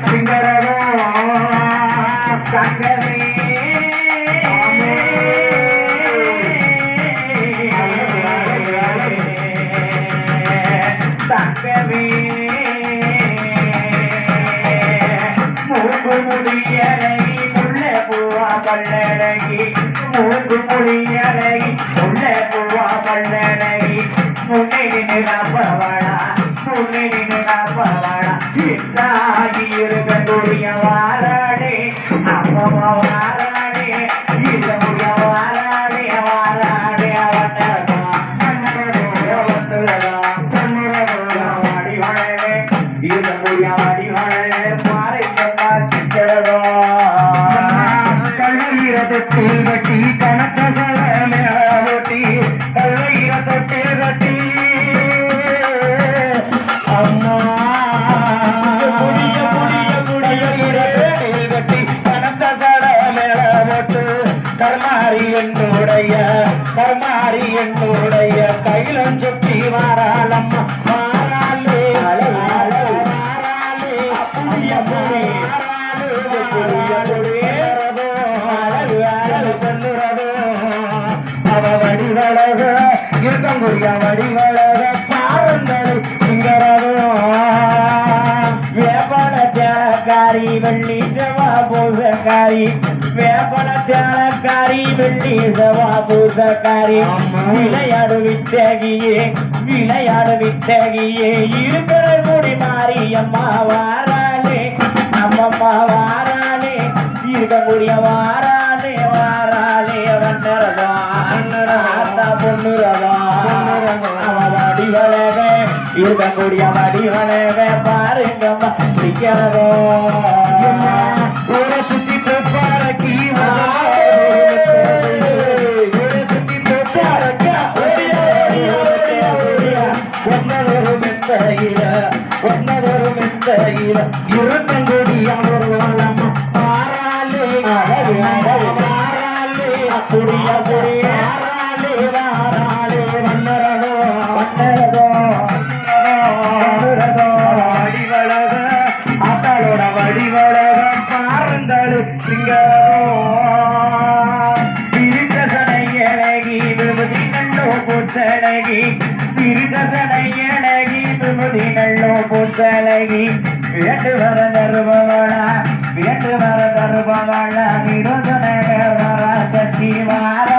சிங்கரதோ தங்கமே தங்கமே மூக்கு முடியலகி முள்ள பூவா பல்லழகி மூக்கு முடியலகி முள்ள பூவா பல்லழகி முன்னே நின்று காப்பவாளா முன்னே நின்று காப்பவாளா இந்தாகி இருக்கக்கூடிய வாராடே அம்மா வாராடே இல்ல முடிய வாராடே வாராடே கள்ளீரத்தில் கட்டி கணக்க சல மேலி கள்ளீர தொட்டில் கட்டி அம்மா கட்டி கணக்க சல மேல போட்டு கர்மாரி என்னுடைய கையிலும் சுட்டி மாறாளம்மா மாறாளே அவ வடிவழக இருக்கங்குடிய வடிவழக பாருங்கள் சிங்கரதோ வேப்பன சேலக்காரி வெள்ளி செவா பூசக்காரி வேப்பன சேலக்காரி வெள்ளி செவா பூசக்காரி விளையாடு வித்தகியே இருக்கிற முடி மாறி அம்மா வாராளே அம்மம்மா வாராளே இருக்கக்கூடிய வாராளே வண்ணரதா பொண்ணுரதா வடிவழக இருக்கக்கூடிய வடிவழக பாருங்கம்மா சிக்கிறதோ ஊரை சுத்தி போப்பாரக்கி சுத்தி போப்பாரக்கா ஒன்னதொரு மெத்தையில இருக்கக்கூடிய அம்மா பாராளே புடிய வாராளே வண்ணரதோ வடிவழக ஆத்தாளோட வடிவழக பாருங்கள் சிங்கரதோ பிரித்தசனையழகி விபதி நல்லோ பூச்சழகி பிரித்தசனையழகி விபதி நல்லோ பூச்சழகி வேண்டு வர தருபவளா விரோதன சக்தி வார